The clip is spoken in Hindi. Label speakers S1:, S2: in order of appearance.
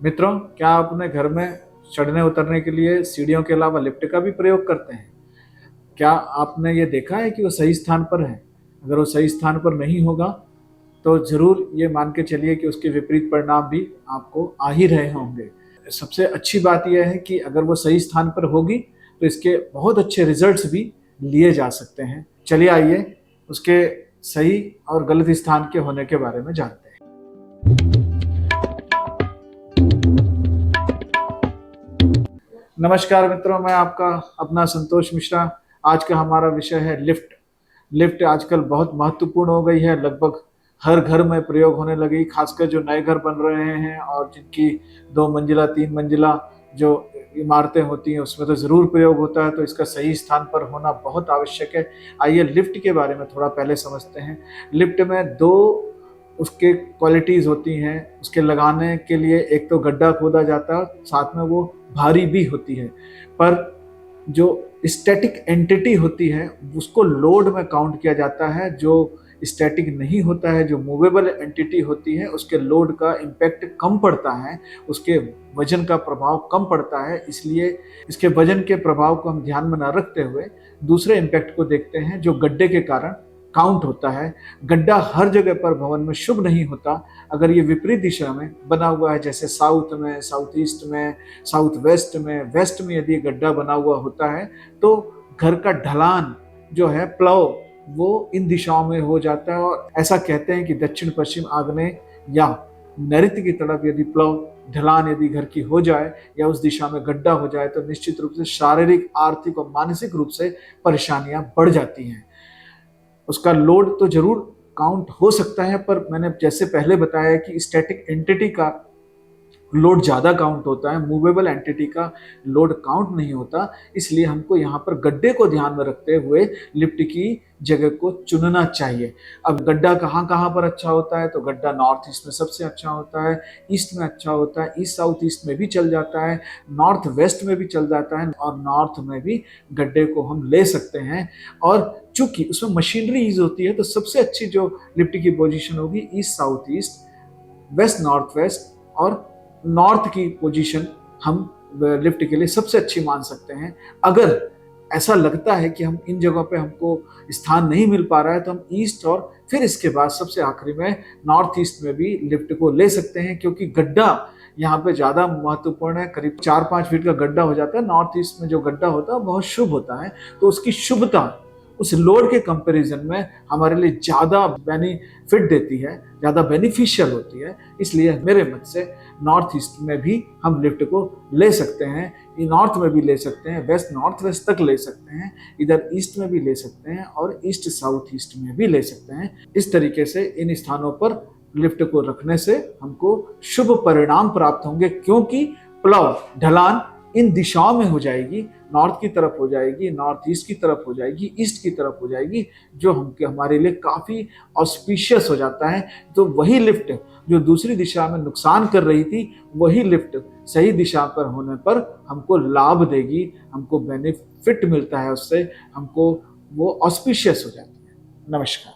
S1: मित्रों, क्या आप अपने घर में चढ़ने उतरने के लिए सीढ़ियों के अलावा लिफ्ट का भी प्रयोग करते हैं? क्या आपने ये देखा है कि वो सही स्थान पर है? अगर वो सही स्थान पर नहीं होगा तो जरूर ये मान के चलिए कि उसके विपरीत परिणाम भी आपको आ ही रहे होंगे। सबसे अच्छी बात यह है कि अगर वो सही स्थान पर होगी तो इसके बहुत अच्छे रिजल्ट्स भी लिए जा सकते हैं। चलिए आइए उसके सही और गलत स्थान के होने के बारे में जानते हैं। नमस्कार मित्रों, मैं आपका अपना संतोष मिश्रा। आज का हमारा विषय है लिफ्ट। लिफ्ट आजकल बहुत महत्वपूर्ण हो गई है, लगभग हर घर में प्रयोग होने लगी, खासकर जो नए घर बन रहे हैं और जिनकी 2 मंजिला 3 मंजिला जो इमारतें होती हैं उसमें तो ज़रूर प्रयोग होता है। तो इसका सही स्थान पर होना बहुत आवश्यक है। आइए लिफ्ट के बारे में थोड़ा पहले समझते हैं। लिफ्ट में दो उसके क्वालिटीज़ होती हैं। उसके लगाने के लिए एक तो गड्ढा खोदा जाता है, साथ में वो भारी भी होती है। पर जो स्टैटिक एंटिटी होती है उसको लोड में काउंट किया जाता है। जो स्टैटिक नहीं होता है, जो मूवेबल एंटिटी होती है, उसके लोड का इम्पैक्ट कम पड़ता है, उसके वजन का प्रभाव कम पड़ता है। इसलिए इसके वजन के प्रभाव को हम ध्यान में न रखते हुए दूसरे इम्पैक्ट को देखते हैं जो गड्ढे के कारण काउंट होता है। गड्ढा हर जगह पर भवन में शुभ नहीं होता। अगर ये विपरीत दिशा में बना हुआ है, जैसे साउथ में, साउथ ईस्ट में, साउथ वेस्ट में यदि गड्ढा बना हुआ होता है तो घर का ढलान जो है, प्लव, वो इन दिशाओं में हो जाता है। और ऐसा कहते हैं कि दक्षिण पश्चिम आग्नेय या नैऋत्य की तरफ यदि प्लव ढलान यदि घर की हो जाए या उस दिशा में गड्ढा हो जाए तो निश्चित रूप से शारीरिक, आर्थिक और मानसिक रूप से परेशानियां बढ़ जाती हैं। उसका लोड तो जरूर काउंट हो सकता है, पर मैंने जैसे पहले बताया कि स्टैटिक एंटिटी का लोड ज़्यादा काउंट होता है, मूवेबल एंटिटी का लोड काउंट नहीं होता। इसलिए हमको यहाँ पर गड्ढे को ध्यान में रखते हुए लिफ्ट की जगह को चुनना चाहिए। अब गड्ढा कहाँ कहाँ पर अच्छा होता है, तो गड्ढा नॉर्थ ईस्ट में सबसे अच्छा होता है, ईस्ट में अच्छा होता है, ईस्ट साउथ ईस्ट में भी चल जाता है, नॉर्थ वेस्ट में भी चल जाता है और नॉर्थ में भी गड्ढे को हम ले सकते हैं। और चूंकि उसमें मशीनरी यूज होती है तो सबसे अच्छी जो लिफ्ट की पोजीशन होगी east south east, west north west और नॉर्थ की पोजीशन हम लिफ्ट के लिए सबसे अच्छी मान सकते हैं। अगर ऐसा लगता है कि हम इन जगहों पे हमको स्थान नहीं मिल पा रहा है तो हम ईस्ट और फिर इसके बाद सबसे आखिरी में नॉर्थ ईस्ट में भी लिफ्ट को ले सकते हैं, क्योंकि गड्ढा यहाँ पे ज़्यादा महत्वपूर्ण है। करीब 4-5 फीट का गड्ढा हो जाता है। नॉर्थ ईस्ट में जो गड्ढा होता है बहुत शुभ होता है, तो उसकी शुभता उस लोड के कंपैरिजन में हमारे लिए ज़्यादा बेनिफिट देती है, ज़्यादा बेनिफिशियल होती है। इसलिए मेरे मत से नॉर्थ ईस्ट में भी हम लिफ्ट को ले सकते हैं, नॉर्थ में भी ले सकते हैं, वेस्ट नॉर्थ वेस्ट तक ले सकते हैं, इधर ईस्ट में भी ले सकते हैं और ईस्ट साउथ ईस्ट में भी ले सकते हैं। इस तरीके से इन स्थानों पर लिफ्ट को रखने से हमको शुभ परिणाम प्राप्त होंगे, क्योंकि प्लव ढलान इन दिशाओं में हो जाएगी, नॉर्थ की तरफ हो जाएगी, नॉर्थ ईस्ट की तरफ हो जाएगी, ईस्ट की तरफ हो जाएगी, जो हमारे लिए काफ़ी ऑस्पिशियस हो जाता है। तो वही लिफ्ट जो दूसरी दिशा में नुकसान कर रही थी, वही लिफ्ट सही दिशा पर होने पर हमको लाभ देगी, हमको बेनिफिट मिलता है, उससे हमको वो ऑस्पिशियस हो जाती है। नमस्कार।